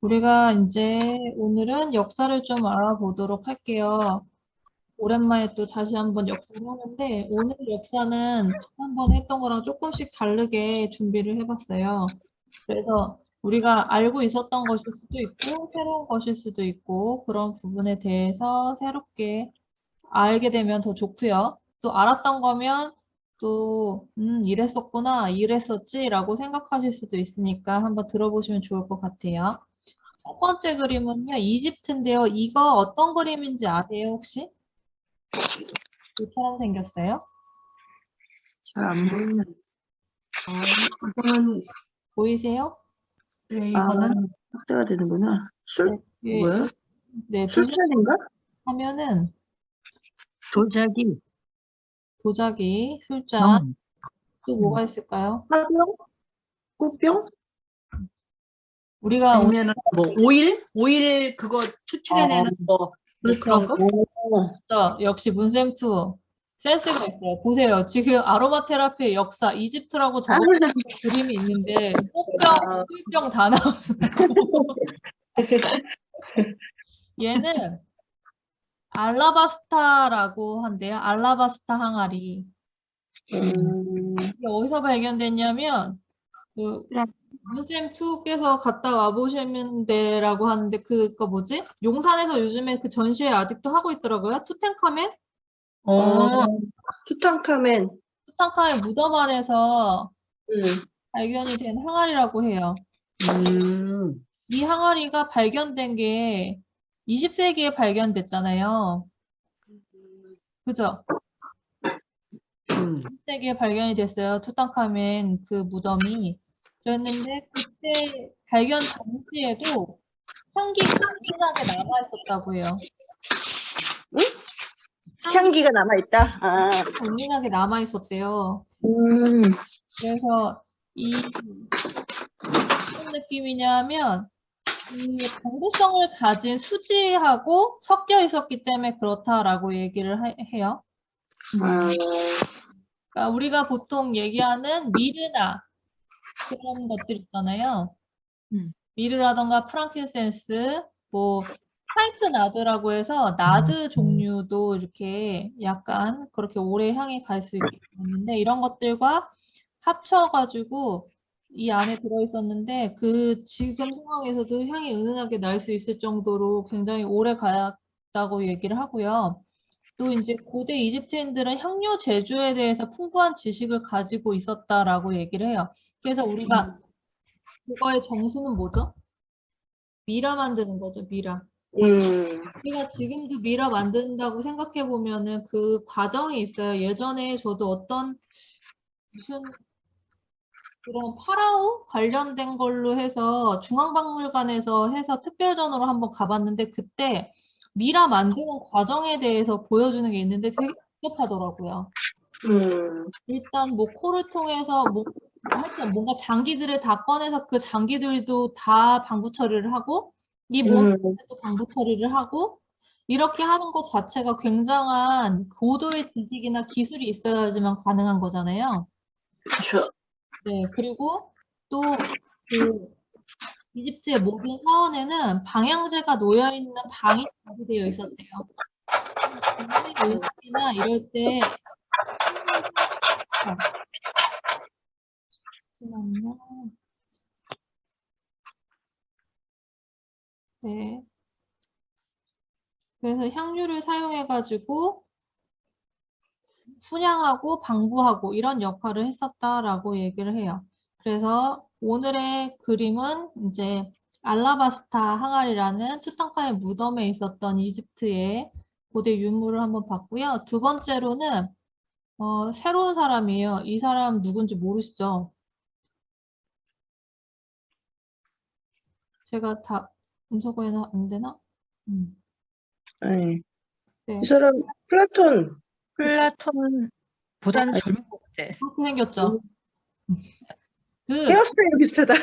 우리가 이제 오늘은 역사를 좀 알아보도록 할게요. 오랜만에 또 다시 한번 역사를 하는데 오늘 역사는 지난번에 했던 거랑 조금씩 다르게 준비를 해봤어요. 그래서 우리가 알고 있었던 것일 수도 있고 새로운 것일 수도 있고 그런 부분에 대해서 새롭게 알게 되면 더 좋고요. 또 알았던 거면 또 이랬었구나, 이랬었지라고 생각하실 수도 있으니까 한번 들어보시면 좋을 것 같아요. 첫 번째 그림은요, 이집트인데요. 이거 어떤 그림인지 아세요, 혹시? 이처럼 생겼어요? 잘 안 보이는. 이거는 보이세요? 네, 이거는 확대가 되는구나. 네, 뭐야? 네, 술잔인가? 하면은 도자기. 도자기, 술잔, 또 뭐가 있을까요? 화병? 꽃병? 우리가 아니면은 뭐 오일 그거 추출해내는 뭐 그렇죠. 그런 거? 그렇죠. 역시 문쌤2 센스가 있어요. 보세요. 지금 아로마 테라피의 역사, 이집트라고 적어 그림이 있는데 꽃병, 술병 다 나왔어요. 얘는 알라바스타라고 한대요. 알라바스타 항아리. 이게 어디서 발견됐냐면 그 문쌤2께서 갔다 와보시면 돼라고 하는데 그거 뭐지? 용산에서 요즘에 그 전시회 아직도 하고 있더라고요. 투텐카멘? 투탕카멘. 투탕카멘 무덤 안에서 발견이 된 항아리라고 해요. 이 항아리가 발견된 게 20세기에 발견됐잖아요. 그죠? 20세기에 발견이 됐어요. 투탕카멘 그 무덤이. 그랬는데 그때 발견 당시에도 향기가 은은하게 남아있었다고 해요. 향기가 남아있다. 은은하게 남아있었대요. 그래서 이 무슨 느낌이냐면 이 방부성을 가진 수지하고 섞여 있었기 때문에 그렇다라고 얘기를 해요. 그러니까 우리가 보통 얘기하는 미르나 그런 것들 있잖아요. 미르라던가 프랑킨센스, 뭐 화이트 나드라고 해서 나드 종류도 이렇게 약간 그렇게 오래 향이 갈 수 있게 있는데 이런 것들과 합쳐가지고 이 안에 들어있었는데 그 지금 상황에서도 향이 은은하게 날 수 있을 정도로 굉장히 오래 갔다고 얘기를 하고요. 또 이제 고대 이집트인들은 향료 제조에 대해서 풍부한 지식을 가지고 있었다라고 얘기를 해요. 그래서 우리가 그거의 정수는 뭐죠? 미라 만드는 거죠, 미라. 우리가 지금도 미라 만든다고 생각해 보면은 그 과정이 있어요. 예전에 저도 어떤 무슨 그런 파라오 관련된 걸로 해서 중앙박물관에서 해서 특별전으로 한번 가봤는데 그때 미라 만드는 과정에 대해서 보여주는 게 있는데 되게 복잡하더라고요. 일단 뭐 코를 통해서 뭐 하여튼 뭔가 장기들을 다 꺼내서 그 장기들도 다 방부 처리를 하고 이 몸도 방부 처리를 하고 이렇게 하는 것 자체가 굉장한 고도의 지식이나 기술이 있어야지만 가능한 거잖아요. 그렇죠. 네, 그리고 또 그 이집트의 모든 사원에는 방향제가 놓여 있는 방이 준비되어 있었대요. 의식이나 이럴 때 잠시만요. 네. 그래서 향유를 사용해가지고 순양하고 방부하고 이런 역할을 했었다라고 얘기를 해요. 그래서 오늘의 그림은 이제 알라바스타 항아리라는 투탕카멘 무덤에 있었던 이집트의 고대 유물을 한번 봤고요. 두 번째로는 새로운 사람이에요. 이 사람 누군지 모르시죠? 제가 다 음소거해서 안 되나? 네. 네. 이 사람 플라톤보다는 젊은 것 같아. 그렇게 생겼죠? 그 헤어스타일 비슷하다.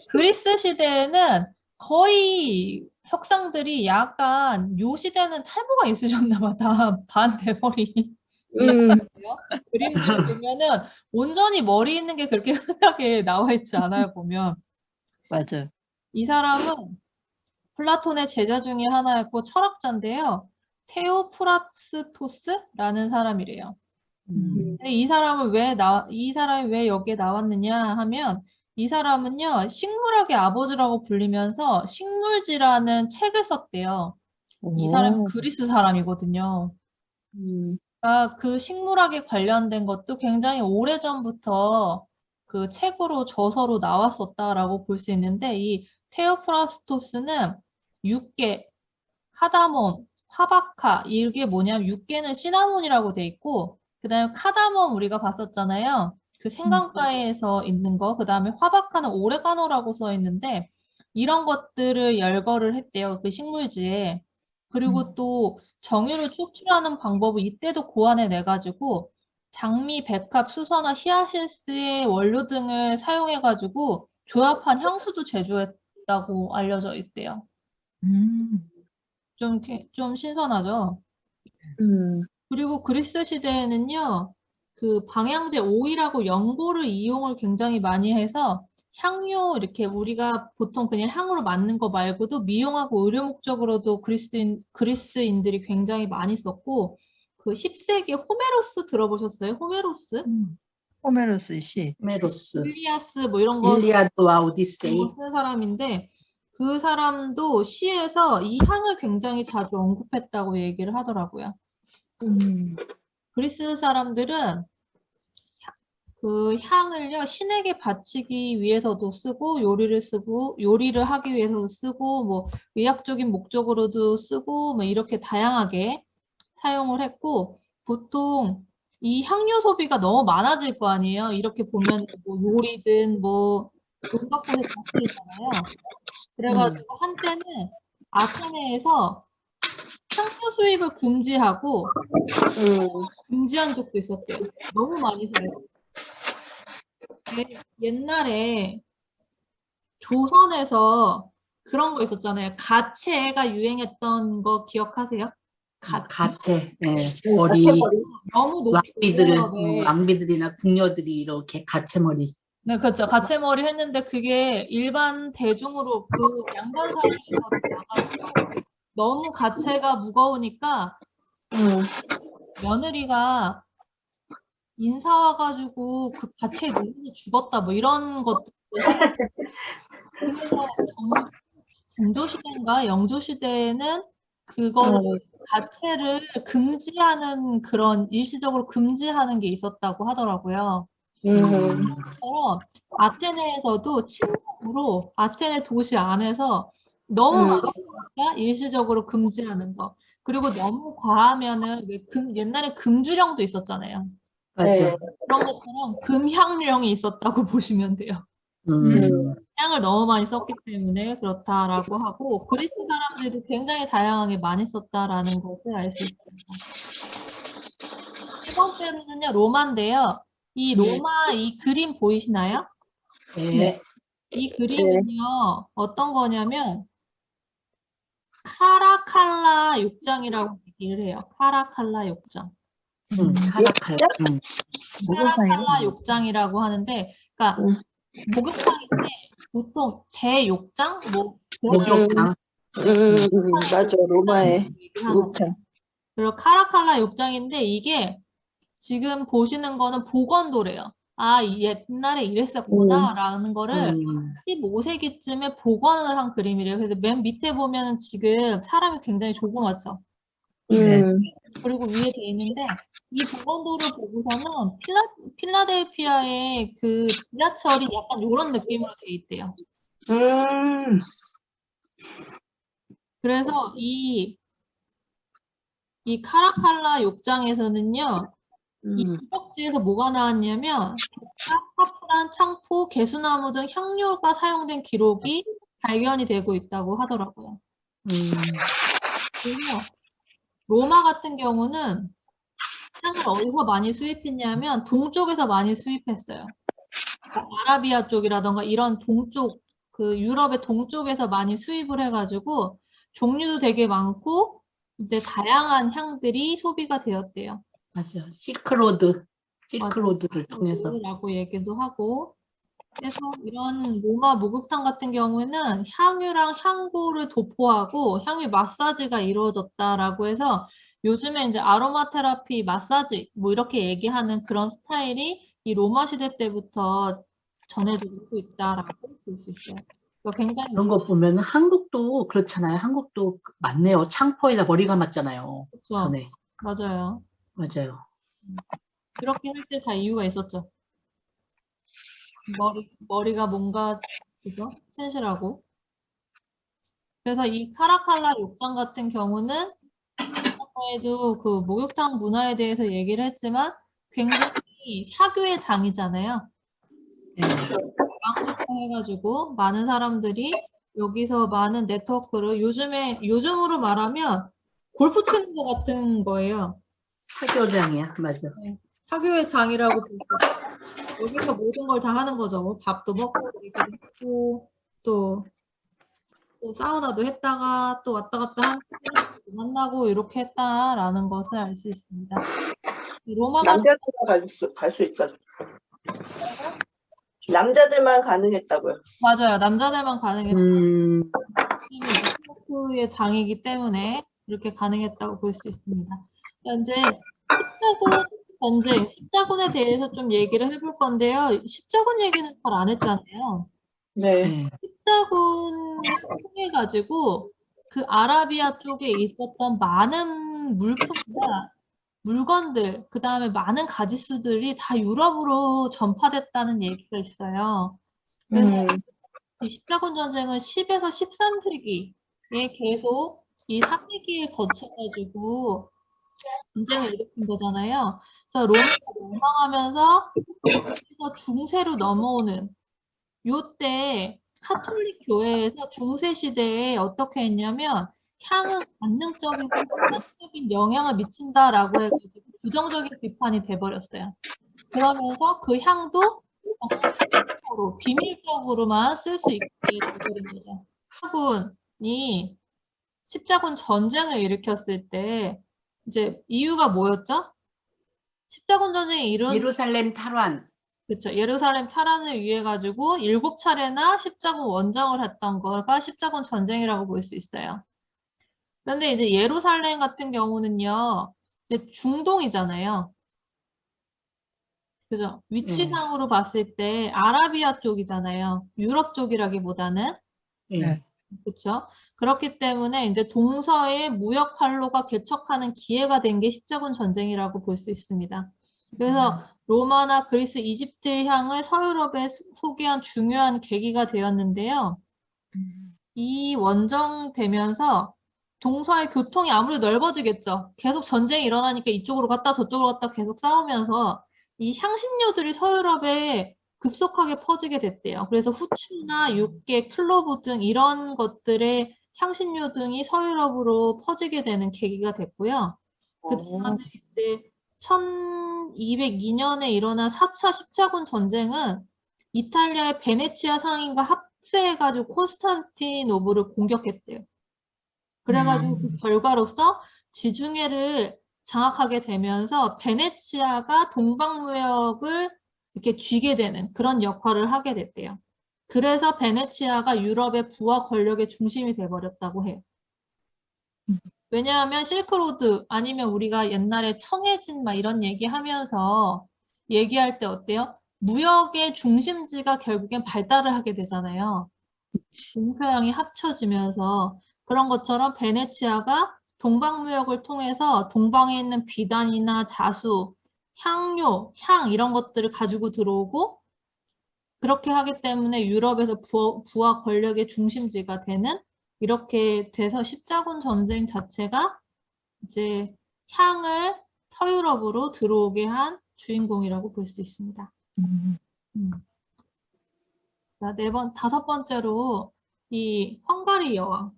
그리스 시대에는 거의 석상들이 약간 요 시대는 탈모가 있으셨나 봐. 다 반 대머리. 음, 그림들 보면은 온전히 머리 있는 게 그렇게 흔하게 나와 있지 않아요, 보면. 맞아. 이 사람은 플라톤의 제자 중에 하나였고 철학자인데요. 테오프라스토스라는 사람이래요. 근데 이 사람이 왜 여기에 나왔느냐 하면 이 사람은요, 식물학의 아버지라고 불리면서 식물지라는 책을 썼대요. 이 사람이 오. 그리스 사람이거든요. 그 식물학에 관련된 것도 굉장히 오래전부터 그 책으로 저서로 나왔었다라고 볼 수 있는데 이 테오프라스토스는 육계, 카다몬, 화바카 이게 뭐냐면 육계는 시나몬이라고 돼 있고 그 다음에 카다몬 우리가 봤었잖아요. 그 생강가에서 있는 거. 그 다음에 화바카는 오레가노라고 써 있는데 이런 것들을 열거를 했대요. 그 식물지에. 그리고 또 정유를 추출하는 방법을 이때도 고안해 내가지고 장미, 백합, 수서나 히아신스의 원료 등을 사용해가지고 조합한 향수도 제조했다고 알려져 있대요. 좀 신선하죠? 그리고 그리스 시대에는요, 그 방향제 오일하고 연고를 이용을 굉장히 많이 해서 향료 이렇게 우리가 보통 그냥 향으로 맡는 거 말고도 미용하고 의료 목적으로도 그리스인들이 굉장히 많이 썼고 그 10세기 호메로스 들어보셨어요? 호메로스? 호메로스 씨. 메로스, 일리아스 뭐 이런 거 일리아드와 오디세이. 쓴 사람인데 그 사람도 시에서 이 향을 굉장히 자주 언급했다고 얘기를 하더라고요. 그리스 사람들은 그 향을요, 신에게 바치기 위해서도 쓰고, 요리를 하기 위해서도 쓰고, 뭐, 의학적인 목적으로도 쓰고, 뭐, 이렇게 다양하게 사용을 했고, 보통 이 향료 소비가 너무 많아질 거 아니에요. 이렇게 보면 뭐 요리든 뭐, 온갖 곳에 다 쓰이잖아요. 그래가지고 한때는 아테네에서 향료 수입을 금지하고, 금지한 적도 있었대요. 너무 많이 사요. 옛날에 조선에서 그런 거 있었잖아요. 가채가 유행했던 거 기억하세요? 가채, 머리, 너무 높은 무렵에 왕비들이나 궁녀들이 이렇게 가채머리. 네, 그렇죠. 가채머리 했는데 그게 일반 대중으로 그 양반 사이에서 나가서 너무 가채가 무거우니까 며느리가 인사 와가지고 그 가채에 눌려서 죽었다 뭐 이런 것들. 그래서 정조시대인가 영조시대에는 그걸 가채를 금지하는 그런 일시적으로 금지하는 게 있었다고 하더라고요. 그래서 아테네에서도 침묵으로 아테네 도시 안에서 너무 많으니까 일시적으로 금지하는 거. 그리고 너무 과하면은 왜 옛날에 금주령도 있었잖아요. 맞죠. 그런 것처럼 금향령이 있었다고 보시면 돼요. 향을 너무 많이 썼기 때문에 그렇다라고 하고 그리스 사람들도 굉장히 다양하게 많이 썼다라는 것을 알 수 있습니다. 세 번째로는요, 로마인데요. 이 로마 이 그림 보이시나요? 네. 이 그림은요, 어떤 거냐면 카라칼라 욕장이라고 얘기를 해요. 카라칼라 욕장. 카라칼라. 카라칼라 욕장이라고 하는데, 그러니까 목욕탕인데 보통 대욕장? 뭐 목욕탕. 맞아, 로마의 욕탕. 그리고 카라칼라 욕장인데 이게 지금 보시는 거는 복원도래요. 아, 옛날에 이랬었구나 라는 거를 15세기쯤에 복원을 한 그림이래요. 그래서 맨 밑에 보면은 지금 사람이 굉장히 조그맣죠. 그리고 위에 돼 있는데 이 복원도를 보고서는 필라델피아의 그 지하철이 약간 이런 느낌으로 돼 있대요. 그래서 이 카라칼라 욕장에서는요, 이 주석지에서 뭐가 나왔냐면, 사프란, 창포, 개수나무 등 향료가 사용된 기록이 발견이 되고 있다고 하더라고요. 그래서 로마 같은 경우는 향을 어디서 많이 수입했냐면 동쪽에서 많이 수입했어요. 그러니까 아라비아 쪽이라던가 이런 동쪽, 그 유럽의 동쪽에서 많이 수입을 해가지고 종류도 되게 많고 이제 다양한 향들이 소비가 되었대요. 맞아. 실크로드를 통해서. 라고 얘기도 하고. 그래서 이런 로마 목욕탕 같은 경우에는 향유랑 향고를 도포하고 향유 마사지가 이루어졌다라고 해서 요즘에 이제 아로마 테라피 마사지 뭐 이렇게 얘기하는 그런 스타일이 이 로마 시대 때부터 전해지고 있다라고 볼 수 있어요. 그러니까 굉장히 그런 거 보면 한국도 그렇잖아요. 한국도 맞네요. 창포에다 머리 감았잖아요. 그렇죠. 전에. 맞아요. 맞아요. 그렇게 할 때 다 이유가 있었죠. 머리가 뭔가 그죠? 신실하고. 그래서 이 카라칼라 욕장 같은 경우는 아까에도 그 목욕탕 문화에 대해서 얘기를 했지만 굉장히 사교의 장이잖아요. 네. 왕부터 해가지고 많은 사람들이 여기서 많은 네트워크를 요즘으로 말하면 골프 치는 것 같은 거예요. 사교장이야. 맞아. 사교의 장이라고 볼 수 있어요. 여기서 모든 걸 다 하는 거죠. 뭐 밥도 먹고 얘기도 하고 또 사우나도 했다가 또 왔다 갔다 하고 만나고 이렇게 했다라는 것을 알 수 있습니다. 로마가 남자들만 갈 수 있다. 남자들만 가능했다고요. 맞아요. 남자들만 가능했어요. 의 장이기 때문에 이렇게 가능했다고 볼 수 있습니다. 이제 십자군에 대해서 좀 얘기를 해볼 건데요. 십자군 얘기는 잘 안 했잖아요. 네. 십자군을 통해 가지고 그 아라비아 쪽에 있었던 많은 물건들, 그 다음에 많은 가짓수들이 다 유럽으로 전파됐다는 얘기가 있어요. 그래서 이 십자군 전쟁은 10에서 13세기에 계속 이 4세기에 거쳐가지고 전쟁을 일으킨 거잖아요. 그래서 로마가 멸망하면서 중세로 넘어오는 요때 카톨릭 교회에서 중세 시대에 어떻게 했냐면 향은 관능적이고 신학적인 영향을 미친다라고 해가지고 부정적인 비판이 돼버렸어요. 그러면서 그 향도 비밀적으로만 쓸 수 있게 되는 거죠. 십자군이 십자군 전쟁을 일으켰을 때 이제 이유가 뭐였죠? 십자군 전쟁이 예루살렘 탈환. 그렇죠. 예루살렘 탈환을 위해 가지고 7차례나 십자군 원정을 했던 거가 십자군 전쟁이라고 볼 수 있어요. 그런데 이제 예루살렘 같은 경우는요, 이제 중동이잖아요. 그죠? 위치상으로 봤을 때 아라비아 쪽이잖아요. 유럽 쪽이라기보다는. 예. 그렇죠? 그렇기 때문에 이제 동서의 무역 활로가 개척하는 기회가 된 게 십자군 전쟁이라고 볼 수 있습니다. 그래서 로마나 그리스, 이집트 향을 서유럽에 소개한 중요한 계기가 되었는데요. 이 원정되면서 동서의 교통이 아무래도 넓어지겠죠. 계속 전쟁이 일어나니까 이쪽으로 갔다 저쪽으로 갔다 계속 싸우면서 이 향신료들이 서유럽에 급속하게 퍼지게 됐대요. 그래서 후추나 육개, 클로브 등 이런 것들의 향신료 등이 서유럽으로 퍼지게 되는 계기가 됐고요. 그 다음에 이제 1202년에 일어난 4차 십자군 전쟁은 이탈리아의 베네치아 상인과 합세해가지고 콘스탄티노블을 공격했대요. 그래가지고 그 결과로서 지중해를 장악하게 되면서 베네치아가 동방무역을 이렇게 쥐게 되는 그런 역할을 하게 됐대요. 그래서 베네치아가 유럽의 부와 권력의 중심이 돼버렸다고 해요. 왜냐하면 실크로드 아니면 우리가 옛날에 청해진 막 이런 얘기하면서 얘기할 때 어때요? 무역의 중심지가 결국엔 발달을 하게 되잖아요. 동서양이 합쳐지면서 그런 것처럼 베네치아가 동방무역을 통해서 동방에 있는 비단이나 자수, 향료, 향 이런 것들을 가지고 들어오고 그렇게 하기 때문에 유럽에서 부와 권력의 중심지가 되는 이렇게 돼서 십자군 전쟁 자체가 이제 향을 서유럽으로 들어오게 한 주인공이라고 볼 수 있습니다. 자, 다섯 번째로 이 헝가리 여왕.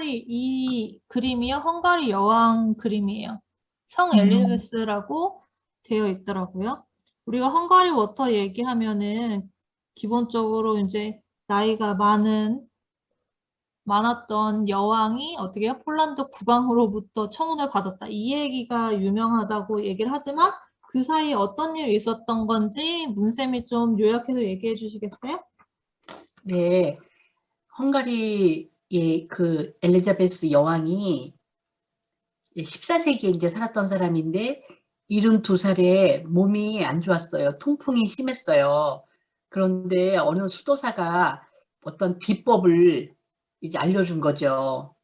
이 그림이요. 헝가리 여왕 그림이에요. 성 엘리자베스라고 되어 있더라고요. 우리가 헝가리 워터 얘기하면은 기본적으로 이제 나이가 많은 많았던 여왕이 어떻게 해요? 폴란드 국왕으로부터 청혼을 받았다. 이 얘기가 유명하다고 얘기를 하지만 그 사이에 어떤 일이 있었던 건지 문쌤이 좀 요약해서 얘기해 주시겠어요? 네, 헝가리의 그 엘리자베스 여왕이 14세기에 이제 살았던 사람인데 72살에 몸이 안 좋았어요. 통풍이 심했어요. 그런데 어느 수도사가 어떤 비법을 이제 알려준 거죠.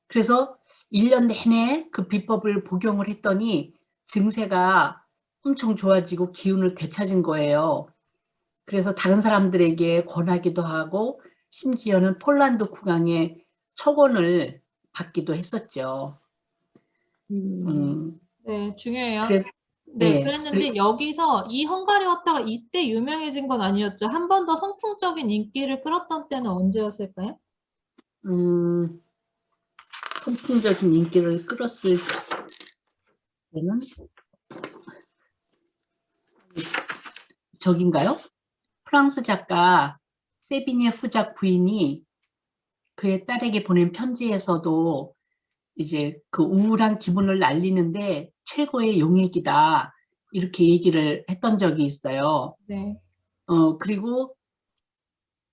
그래서 1년 내내 그 비법을 복용을 했더니 증세가 엄청 좋아지고 기운을 되찾은 거예요. 그래서 다른 사람들에게 권하기도 하고 심지어는 폴란드 국왕의 청혼을 받기도 했었죠. 네, 중요해요. 그래서 네, 네, 그랬는데 여기서 이 헝가리 워터가 이때 유명해진 건 아니었죠. 한 번 더 선풍적인 인기를 끌었던 때는 언제였을까요? 선풍적인 인기를 끌었을 때는 저긴가요? 프랑스 작가 세비녜 후작 부인이 그의 딸에게 보낸 편지에서도 이제 그 우울한 기분을 날리는데 최고의 용액이다 이렇게 얘기를 했던 적이 있어요. 네. 그리고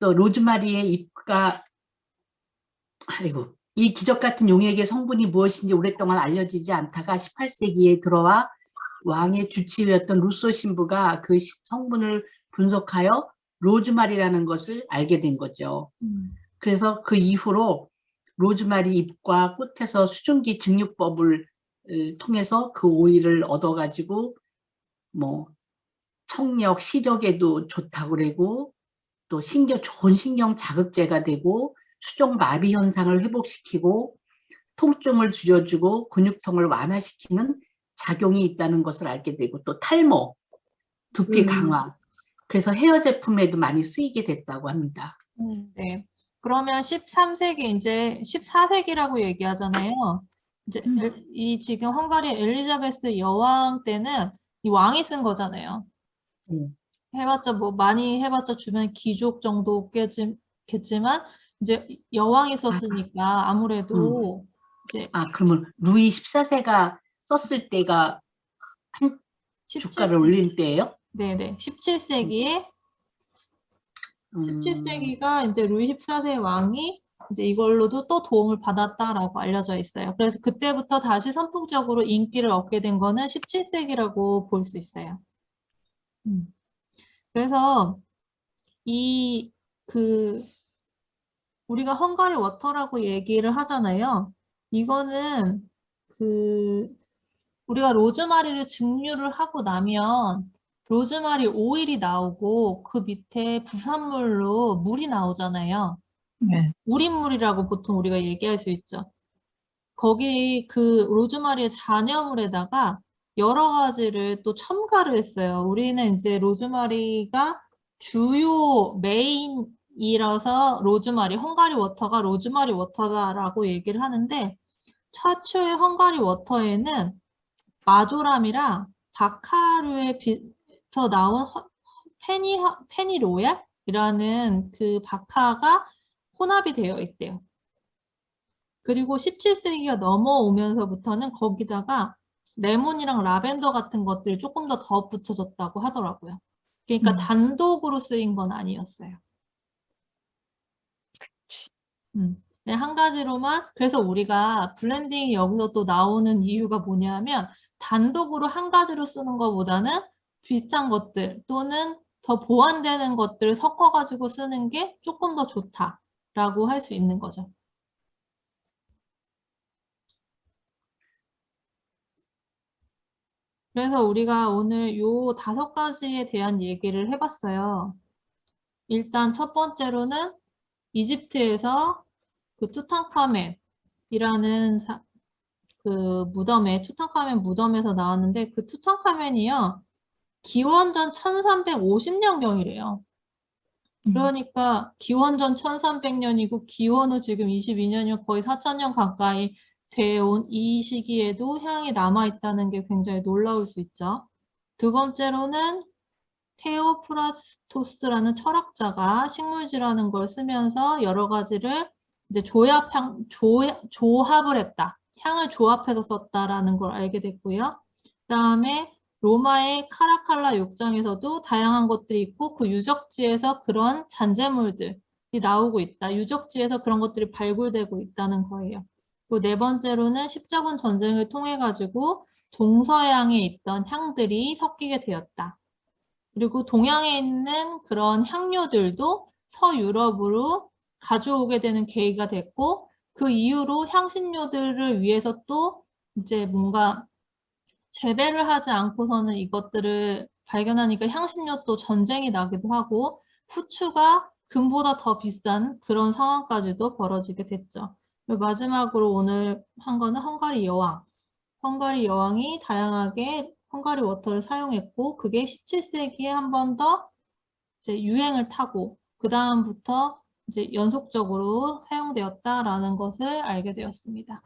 또 로즈마리의 잎과 아이고 이 기적 같은 용액의 성분이 무엇인지 오랫동안 알려지지 않다가 18세기에 들어와 왕의 주치의였던 루소 신부가 그 성분을 분석하여 로즈마리라는 것을 알게 된 거죠. 그래서 그 이후로 로즈마리 잎과 꽃에서 수증기 증류법을 통해서 그 오일을 얻어가지고 뭐 청력, 시력에도 좋다고 그러고 또 좋은 신경 자극제가 되고 수족 마비 현상을 회복시키고 통증을 줄여주고 근육통을 완화시키는 작용이 있다는 것을 알게 되고 또 탈모, 두피 강화 그래서 헤어 제품에도 많이 쓰이게 됐다고 합니다. 네. 그러면 13세기 이제 14세기라고 얘기하잖아요. 이제 이 지금 헝가리 엘리자베스 여왕 때는 이 왕이 쓴 거잖아요. 해봤자 뭐 많이 해봤자 주변 귀족 정도겠지만 이제 여왕이 썼으니까 아무래도 이제 그러면 루이 14세가 썼을 때가 한 주가를 17세기. 올릴 때예요? 네네. 17세기가 이제 루이 14세 왕이 이제 이걸로도 또 도움을 받았다라고 알려져 있어요. 그래서 그때부터 다시 선풍적으로 인기를 얻게 된 거는 17세기라고 볼 수 있어요. 그래서 우리가 헝가리 워터라고 얘기를 하잖아요. 이거는 우리가 로즈마리를 증류를 하고 나면 로즈마리 오일이 나오고 그 밑에 부산물로 물이 나오잖아요. 네. 우린물이라고 보통 우리가 얘기할 수 있죠. 거기 그 로즈마리의 잔여물에다가 여러 가지를 또 첨가를 했어요. 우리는 이제 로즈마리가 주요 메인이라서 헝가리 워터가 로즈마리 워터다라고 얘기를 하는데 최초의 헝가리 워터에는 마조람이랑 바카류에서 나온 페니로얄이라는 그 바카가 혼합이 되어 있대요. 그리고 17세기가 넘어오면서부터는 거기다가 레몬이랑 라벤더 같은 것들이 조금 더 붙여졌다고 하더라고요. 그러니까 단독으로 쓰인 건 아니었어요. 네, 한 가지로만 그래서 우리가 블렌딩이 여기서 또 나오는 이유가 뭐냐면 단독으로 한 가지로 쓰는 것보다는 비슷한 것들 또는 더 보완되는 것들을 섞어가지고 쓰는 게 조금 더 좋다라고 할 수 있는 거죠. 그래서 우리가 오늘 요 5가지에 대한 얘기를 해봤어요. 일단 첫 번째로는 이집트에서 그 투탕카멘이라는 투탕카멘 무덤에서 나왔는데 그 투탕카멘이요. 기원전 1350년경이래요. 그러니까 기원전 1300년이고 기원 후 지금 22년이면 거의 4000년 가까이 되어온 이 시기에도 향이 남아있다는 게 굉장히 놀라울 수 있죠. 두 번째로는 테오프라스토스라는 철학자가 식물지라는 걸 쓰면서 여러 가지를 이제 조합을 했다. 향을 조합해서 썼다라는 걸 알게 됐고요. 그다음에 로마의 카라칼라 욕장에서도 다양한 것들이 있고 그 유적지에서 그런 잔재물들이 나오고 있다. 유적지에서 그런 것들이 발굴되고 있다는 거예요. 그리고 네 번째로는 십자군 전쟁을 통해 가지고 동서양에 있던 향들이 섞이게 되었다. 그리고 동양에 있는 그런 향료들도 서유럽으로 가져오게 되는 계기가 됐고 그 이후로 향신료들을 위해서 또 이제 뭔가 재배를 하지 않고서는 이것들을 발견하니까 향신료 또 전쟁이 나기도 하고 후추가 금보다 더 비싼 그런 상황까지도 벌어지게 됐죠. 그리고 마지막으로 오늘 한 거는 헝가리 여왕. 헝가리 여왕이 다양하게 헝가리 워터를 사용했고 그게 17세기에 한 번 더 이제 유행을 타고 그 다음부터 이제 연속적으로 사용되었다라는 것을 알게 되었습니다.